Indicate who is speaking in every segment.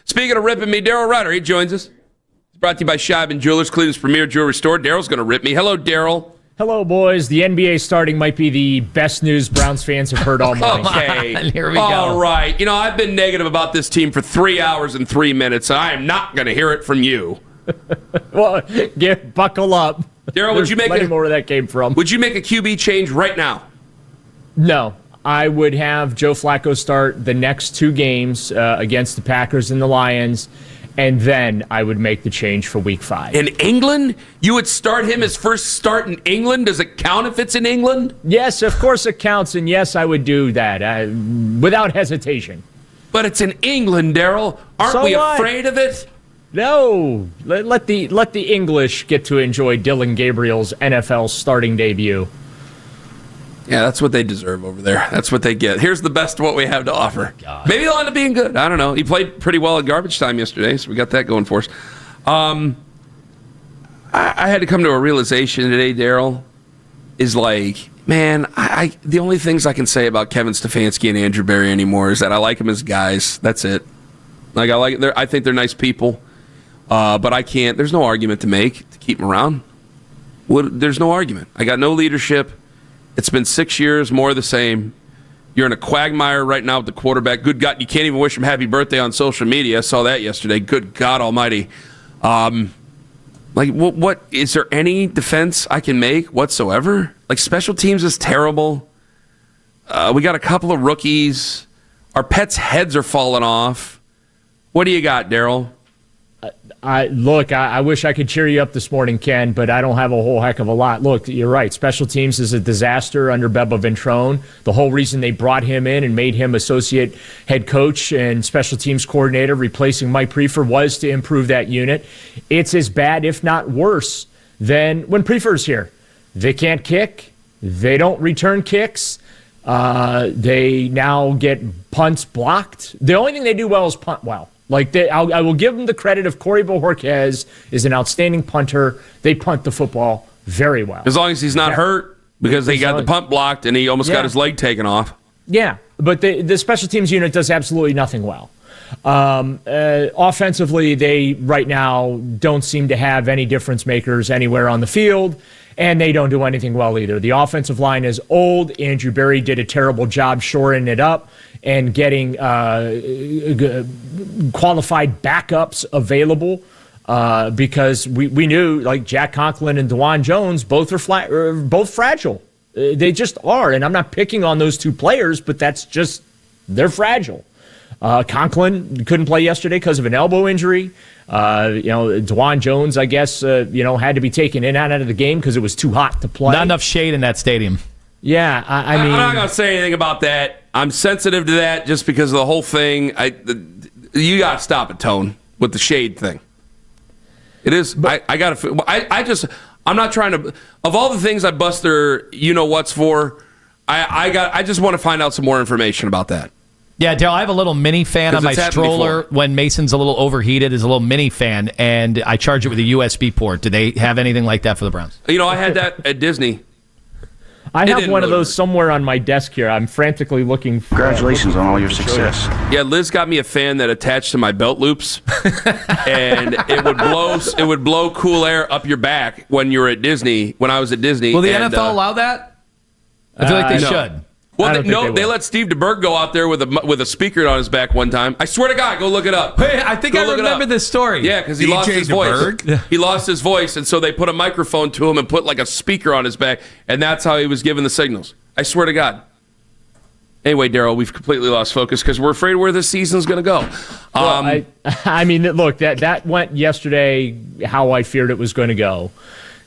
Speaker 1: Speaking of ripping me, Daryl Ruiter, he joins us. It's brought to you by Scheib & Jewelers, Cleveland's premier jewelry store. Daryl's going to rip me. Hello, Daryl.
Speaker 2: Hello, boys. The NBA starting might be the best news Browns fans have heard all morning.
Speaker 1: Okay.
Speaker 3: Here we go.
Speaker 1: All right. You know, I've been negative about this team for 3 hours and 3 minutes, and I am not going to hear it from you.
Speaker 2: Well, buckle up.
Speaker 1: Daryl, would you make
Speaker 2: plenty more where that came from?
Speaker 1: Would you make a QB change right now?
Speaker 2: No. I would have Joe Flacco start the next 2 games against the Packers and the Lions, and then I would make the change for Week 5.
Speaker 1: In England? You would start him his first start in England? Does it count if it's in England?
Speaker 2: Yes, of course it counts, and yes, I would do that without hesitation.
Speaker 1: But it's in England, Daryl. Aren't we afraid of it?
Speaker 2: No. Let the English get to enjoy Dylan Gabriel's NFL starting debut.
Speaker 1: Yeah, that's what they deserve over there. That's what they get. Here's the best of what we have to offer. Maybe he'll end up being good. I don't know. He played pretty well at garbage time yesterday, so we got that going for us. I had to come to a realization today, Daryl, is like, man, the only things I can say about Kevin Stefanski and Andrew Berry anymore is that I like them as guys. That's it. Like I think they're nice people, but I can't. There's no argument to make to keep them around. There's no argument. I got no leadership. It's been 6 years, more of the same. You're in a quagmire right now with the quarterback. Good God, you can't even wish him happy birthday on social media. I saw that yesterday. Good God almighty. What is there any defense I can make whatsoever? Like, special teams is terrible. We got a couple of rookies. Our pets' heads are falling off. What do you got, Daryl?
Speaker 2: I wish I could cheer you up this morning, Ken, but I don't have a whole heck of a lot. Look, you're right. Special teams is a disaster under Beba Ventrone. The whole reason they brought him in and made him associate head coach and special teams coordinator, replacing Mike Prefer, was to improve that unit. It's as bad, if not worse, than when Prefer's here. They can't kick. They don't return kicks. They now get punts blocked. The only thing they do well is punt well. I will give them the credit of Corey Bojorquez is an outstanding punter. They punt the football very well.
Speaker 1: As long as he's not hurt, because they got the punt blocked and he almost got his leg taken off.
Speaker 2: Yeah, but the special teams unit does absolutely nothing well. Offensively, they right now don't seem to have any difference makers anywhere on the field, and they don't do anything well either. The offensive line is old. Andrew Berry did a terrible job shoring it up and getting qualified backups available because we knew, like, Jack Conklin and DeJuan Jones both fragile. They just are, and I'm not picking on those 2 players, but they're fragile. Conklin couldn't play yesterday because of an elbow injury. DeJuan Jones, I guess, had to be taken in and out of the game because it was too hot to play.
Speaker 3: Not enough shade in that stadium.
Speaker 2: Yeah, I mean,
Speaker 1: I'm not going to say anything about that. I'm sensitive to that just because of the whole thing. You got to stop it, Tone, with the shade thing. It is. But, I'm not trying to. Of all the things I bust their you-know-whats for, I just want to find out some more information about that.
Speaker 3: Yeah, Daryl, I have a little mini fan on my stroller when Mason's a little overheated. Is a little mini fan, and I charge it with a USB port. Do they have anything like that for the Browns?
Speaker 1: I had that at Disney.
Speaker 2: I have one of those somewhere on my desk here. I'm frantically looking for.
Speaker 4: Congratulations on all your success.
Speaker 1: Yeah, Liz got me a fan that attached to my belt loops, and it would blow cool air up your back when you were at Disney. When I was at Disney,
Speaker 3: will the NFL allow that? I feel like they should.
Speaker 1: Well, they let Steve DeBerg go out there with a speaker on his back one time. I swear to God, go look it up.
Speaker 3: Hey, I think I remember this story.
Speaker 1: Yeah, because he lost his voice. He lost his voice, and so they put a microphone to him and put like a speaker on his back, and that's how he was given the signals. I swear to God. Anyway, Daryl, we've completely lost focus because we're afraid where this season's going to go.
Speaker 2: I mean, look, that went yesterday how I feared it was going to go.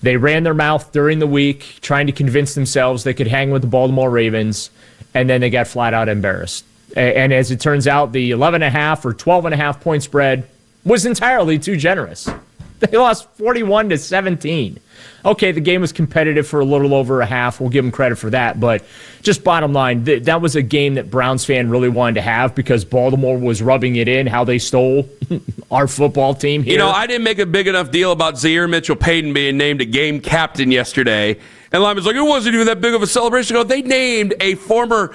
Speaker 2: They ran their mouth during the week, trying to convince themselves they could hang with the Baltimore Ravens, and then they got flat out embarrassed. And as it turns out, the 11.5 or 12.5 point spread was entirely too generous. They lost 41-17. Okay, the game was competitive for a little over a half. We'll give them credit for that. But just bottom line, that was a game that Browns fan really wanted to have because Baltimore was rubbing it in how they stole our football team here.
Speaker 1: I didn't make a big enough deal about Zaire Mitchell-Payton being named a game captain yesterday. And Lyman's like, it wasn't even that big of a celebration. They named a former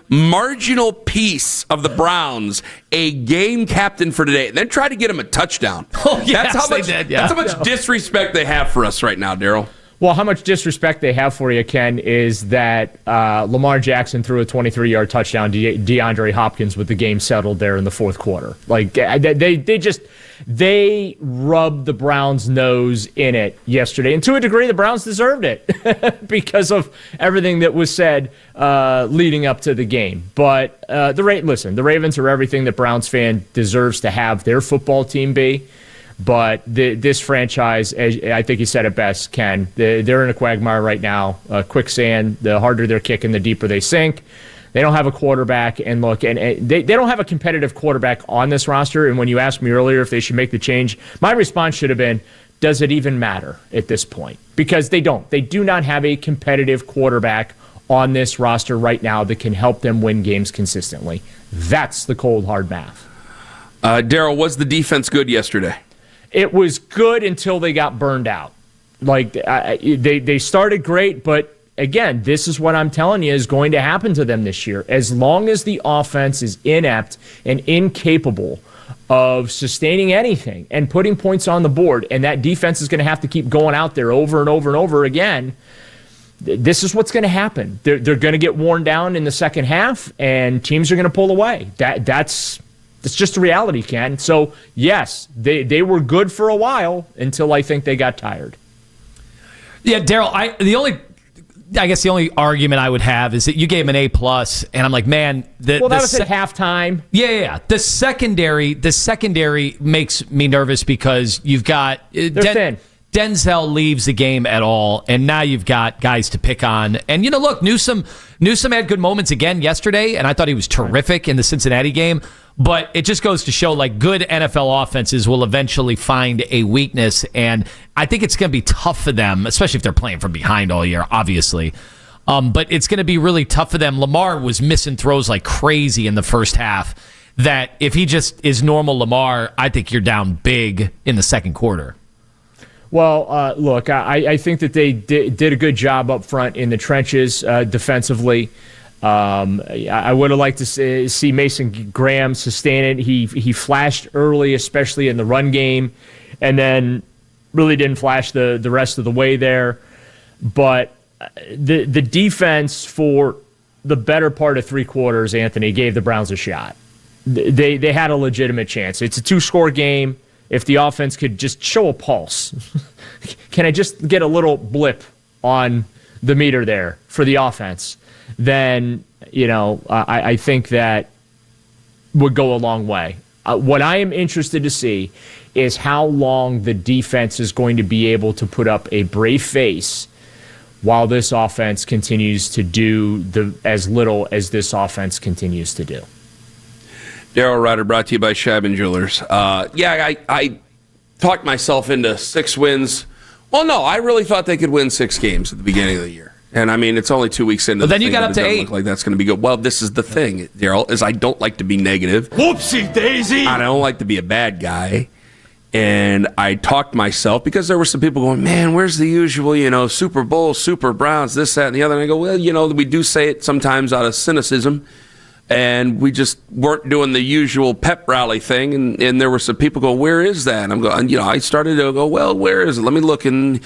Speaker 1: marginal piece of the Browns a game captain for today, and then try to get him a touchdown.
Speaker 3: Oh, yes,
Speaker 1: that's how much disrespect they have for us right now, Daryl.
Speaker 2: Well, how much disrespect they have for you, Ken, is that Lamar Jackson threw a 23-yard touchdown to DeAndre Hopkins with the game settled there in the fourth quarter. Like, they rubbed the Browns' nose in it yesterday. And to a degree, the Browns deserved it because of everything that was said leading up to the game. But the Ravens are everything that Browns fan deserves to have their football team be. But this franchise, as I think you said it best, Ken, they're in a quagmire right now, quicksand. The harder they're kicking, the deeper they sink. They don't have a quarterback, and look, and they don't have a competitive quarterback on this roster. And when you asked me earlier if they should make the change, my response should have been, does it even matter at this point? Because they don't. They do not have a competitive quarterback on this roster right now that can help them win games consistently. That's the cold, hard math.
Speaker 1: Daryl, was the defense good yesterday?
Speaker 2: It was good until they got burned out. Like, they started great, but again, this is what I'm telling you is going to happen to them this year. As long as the offense is inept and incapable of sustaining anything and putting points on the board, and that defense is going to have to keep going out there over and over and over again, this is what's going to happen. They're going to get worn down in the second half, and teams are going to pull away. That's just a reality, Ken. So, yes, they were good for a while until I think they got tired.
Speaker 3: Yeah, Daryl, the only argument I would have is that you gave him an A+, and I'm like, man. That
Speaker 2: was at halftime.
Speaker 3: Yeah. The secondary makes me nervous because you've got
Speaker 2: they're thin.
Speaker 3: Denzel leaves the game at all, and now you've got guys to pick on. And, look, Newsome had good moments again yesterday, and I thought he was terrific in the Cincinnati game. But it just goes to show, like, good NFL offenses will eventually find a weakness, and I think it's going to be tough for them, especially if they're playing from behind all year, obviously. But it's going to be really tough for them. Lamar was missing throws like crazy in the first half, that if he just is normal Lamar, I think you're down big in the second quarter.
Speaker 2: Well, look, I think that they did a good job up front in the trenches defensively. I would have liked to see Mason Graham sustain it. He flashed early, especially in the run game, and then really didn't flash the rest of the way there. But the defense for the better part of three quarters, Anthony, gave the Browns a shot. They had a legitimate chance. It's a two-score game. If the offense could just show a pulse, can I just get a little blip on the meter there for the offense? Then, I think that would go a long way. What I am interested to see is how long the defense is going to be able to put up a brave face while this offense continues to do as little as this offense continues to do.
Speaker 1: Daryl Ruiter, brought to you by Scheib Jewelers. I talked myself into 6 wins. Well, no, I really thought they could win 6 games at the beginning of the year. And, it's only 2 weeks into
Speaker 3: but then you got up to 8.
Speaker 1: Look like that's going to be good. Well, this is the thing, Daryl, is I don't like to be negative.
Speaker 5: Whoopsie daisy!
Speaker 1: I don't like to be a bad guy. And I talked myself, because there were some people going, man, where's the usual, Super Bowl, Super Browns, this, that, and the other. And I go, well, we do say it sometimes out of cynicism. And we just weren't doing the usual pep rally thing. And there were some people go, where is that? And I'm going, I started to go, well, where is it? Let me look. And,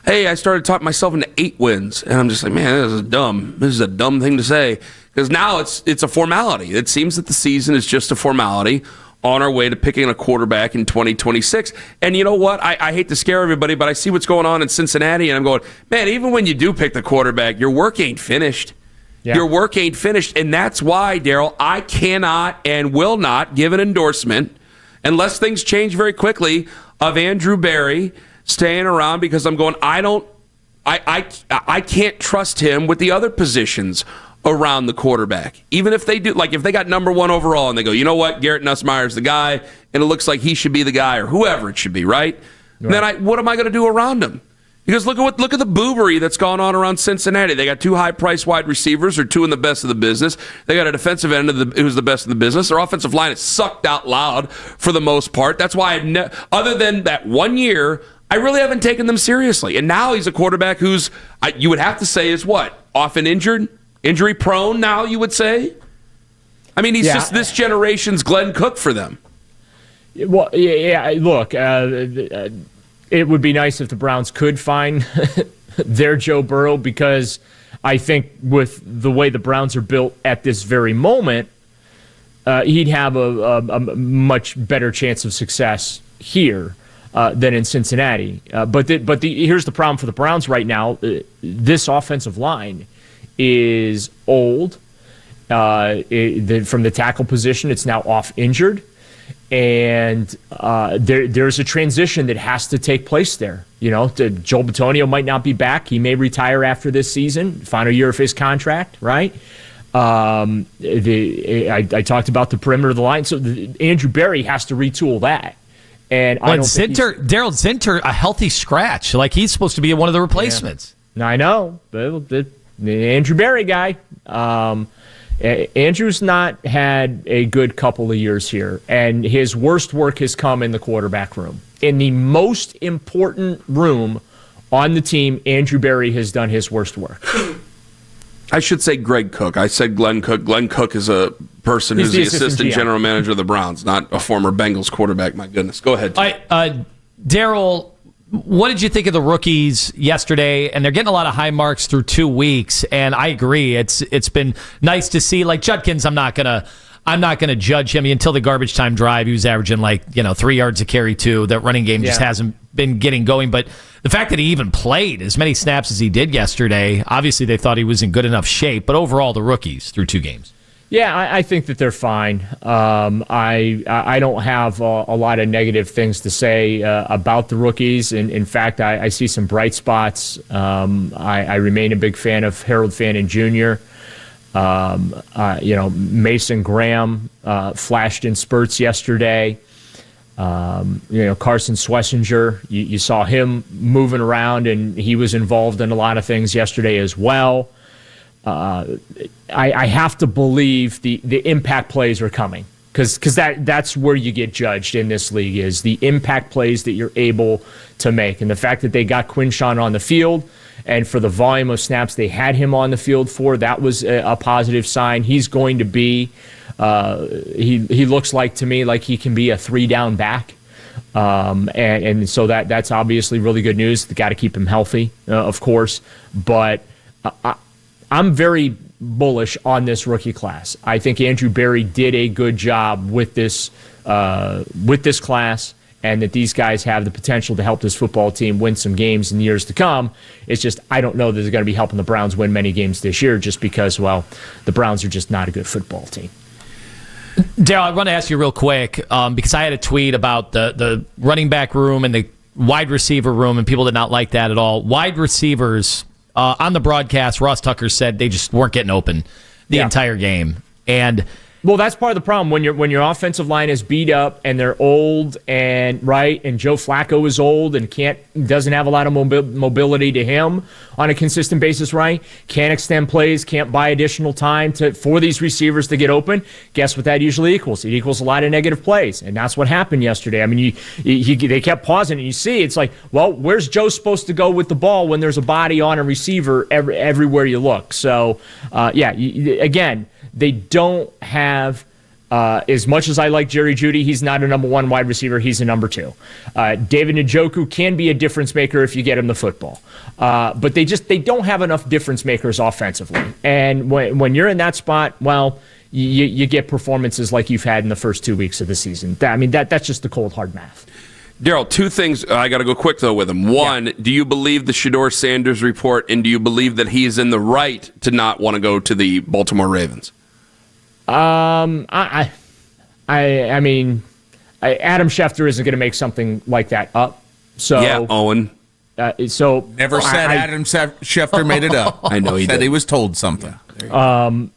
Speaker 1: hey, I started talking myself into 8 wins. And I'm just like, man, this is dumb. This is a dumb thing to say. Because now it's a formality. It seems that the season is just a formality on our way to picking a quarterback in 2026. And you know what? I hate to scare everybody, but I see what's going on in Cincinnati. And I'm going, man, even when you do pick the quarterback, your work ain't finished. Yeah. Your work ain't finished, and that's why, Daryl, I cannot and will not give an endorsement, unless things change very quickly, of Andrew Berry staying around, because I'm going, I can't trust him with the other positions around the quarterback. Even if they do, like if they got number 1 overall and they go, you know what, Garrett Nussmeier's the guy, and it looks like he should be the guy, or whoever it should be, right? Then what am I going to do around him? Because look at the boobery that's gone on around Cincinnati. They got 2 high-priced wide receivers, or 2 in the best of the business. They got a defensive end who's the best of the business. Their offensive line is sucked out loud for the most part. That's why other than that 1 year, I really haven't taken them seriously. And now he's a quarterback who's, you would have to say, is what? Often injured? Injury prone now, you would say? I mean, he's just this generation's Glenn Cook for them.
Speaker 2: Well, yeah, look, it would be nice if the Browns could find their Joe Burrow, because I think with the way the Browns are built at this very moment, he'd have a much better chance of success here than in Cincinnati. But here's the problem for the Browns right now. This offensive line is old. From the tackle position, it's now off injured. And there's a transition that has to take place there. Joel Bitonio might not be back. He may retire after this season, final year of his contract, right? I talked about the perimeter of the line. So Andrew Berry has to retool that. And I don't think
Speaker 3: Daryl Zinter, a healthy scratch. Like, he's supposed to be one of the replacements.
Speaker 2: Yeah. I know. The Andrew Berry guy. Andrew's not had a good couple of years here, and his worst work has come in the quarterback room. In the most important room on the team, Andrew Berry has done his worst work.
Speaker 1: I should say Greg Cook. I said Glenn Cook. Glenn Cook is a person who's the assistant general manager of the Browns, not a former Bengals quarterback. My goodness. Go ahead.
Speaker 3: Daryl, what did you think of the rookies yesterday? And they're getting a lot of high marks through 2 weeks, and I agree. It's been nice to see. Like Judkins, I'm not gonna judge him until the garbage time drive. He was averaging 3 yards a carry too. That running game just hasn't been getting going. But the fact that he even played as many snaps as he did yesterday, obviously they thought he was in good enough shape. But overall, the rookies through 2 games.
Speaker 2: Yeah, I think that they're fine. I don't have a lot of negative things to say about the rookies. In fact, I see some bright spots. I remain a big fan of Harold Fannin Jr. Mason Graham flashed in spurts yesterday. Carson Schlesinger, you saw him moving around, and he was involved in a lot of things yesterday as well. I have to believe the impact plays are coming, because that's where you get judged in this league, is the impact plays that you're able to make. And the fact that they got Quinshawn on the field, and for the volume of snaps they had him on the field for, that was a positive sign. He's going to be, he looks like to me like he can be a 3-down back. And so that's obviously really good news. They got to keep him healthy, of course. But I'm very bullish on this rookie class. I think Andrew Berry did a good job with this class, and that these guys have the potential to help this football team win some games in the years to come. It's just, I don't know that they're going to be helping the Browns win many games this year, just because, the Browns are just not a good football team.
Speaker 3: Daryl, I want to ask you real quick, because I had a tweet about the running back room and the wide receiver room, and people did not like that at all. Wide receivers, on the broadcast, Ross Tucker said they just weren't getting open the entire game. And
Speaker 2: well, that's part of the problem when your offensive line is beat up and they're old, and Joe Flacco is old and doesn't have a lot of mobility to him on a consistent basis, right? Can't extend plays, can't buy additional time for these receivers to get open. Guess what that usually equals? It equals a lot of negative plays, and that's what happened yesterday. I mean, they kept pausing, and you see it's like, well, where's Joe supposed to go with the ball when there's a body on a receiver everywhere you look? So, again, they don't have, as much as I like Jerry Jeudy, he's not a number 1 wide receiver. He's a number 2. David Njoku can be a difference maker if you get him the football. But they don't have enough difference makers offensively. And when you're in that spot, you get performances like you've had in the first 2 weeks of the season. That's just the cold, hard math.
Speaker 1: Daryl, 2 things. I got to go quick, though, with him. One, do you believe the Shedeur Sanders report, and do you believe that he is in the right to not want to go to the Baltimore Ravens?
Speaker 2: Adam Schefter isn't going to make something like that up. So
Speaker 1: yeah, Owen.
Speaker 5: Never said Adam Schefter made it up.
Speaker 1: I know he
Speaker 5: said
Speaker 1: did.
Speaker 5: He was told something.
Speaker 2: I don't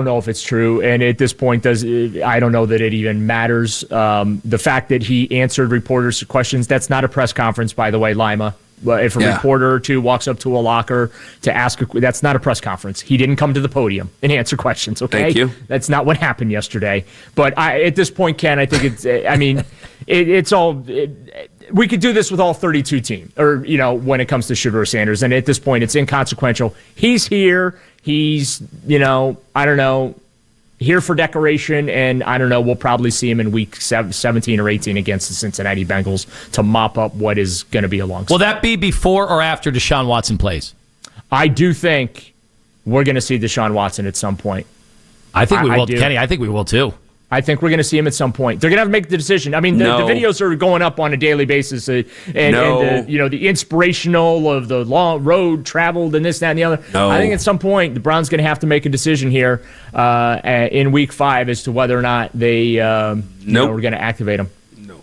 Speaker 2: know if it's true, and at this point, I don't know that it even matters. The fact that he answered reporters' questions, that's not a press conference, by the way, Lima. If a reporter or two walks up to a locker to ask, that's not a press conference. He didn't come to the podium and answer questions, okay?
Speaker 1: Thank you.
Speaker 2: That's not what happened yesterday. But at this point, Ken, I think it's all... we could do this with all 32 teams, or, when it comes to Shedeur Sanders. And at this point, it's inconsequential. He's here. He's, I don't know, here for decoration. And I don't know, we'll probably see him in week 17 or 18 against the Cincinnati Bengals to mop up what is going to be a long season.
Speaker 3: Will that be before or after Deshaun Watson plays?
Speaker 2: I do think we're going to see Deshaun Watson at some point.
Speaker 3: I think we will, Kenny. I think we will, too.
Speaker 2: I think we're going to see him at some point. They're going to have to make the decision. I mean, the videos are going up on a daily basis, and the inspirational of the long road traveled and this, that, and the other.
Speaker 1: No.
Speaker 2: I think at some point the Browns going to have to make a decision here in Week 5 as to whether or not they we're going to activate him.
Speaker 1: No.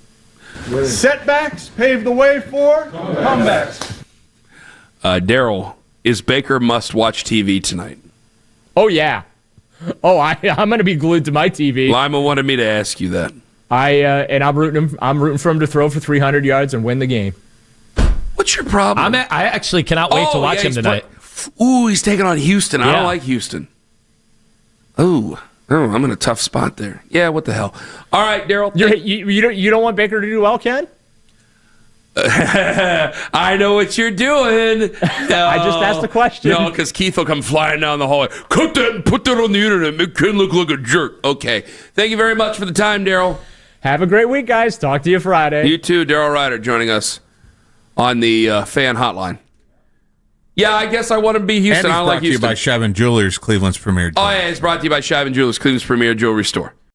Speaker 6: Setbacks pave the way for comebacks.
Speaker 1: Daryl, is Baker must-watch TV tonight?
Speaker 2: Oh yeah. Oh, I'm going to be glued to my TV.
Speaker 1: Lima wanted me to ask you that.
Speaker 2: And I'm rooting for him to throw for 300 yards and win the game.
Speaker 1: What's your problem?
Speaker 3: I actually cannot wait to watch him tonight.
Speaker 1: He's taking on Houston. I don't like Houston. Oh, I'm in a tough spot there. Yeah, what the hell? All right, Daryl.
Speaker 2: You don't want Baker to do well, Ken?
Speaker 1: I know what you're doing.
Speaker 2: I just asked the question.
Speaker 1: No, because Keith will come flying down the hallway. Cut that and put that on the internet. Make Ken look like a jerk. Okay. Thank you very much for the time, Daryl.
Speaker 2: Have a great week, guys. Talk to you Friday.
Speaker 1: You too, Daryl Ruiter, joining us on the fan hotline. Yeah, I guess I want to be Houston.
Speaker 5: And
Speaker 1: I
Speaker 5: it's
Speaker 1: like
Speaker 5: brought to you
Speaker 1: Houston.
Speaker 5: by Shavin Jewelers, Cleveland's premier.
Speaker 1: Oh, yeah, it's brought to you by Shavin Jewelers, Cleveland's premier jewelry store.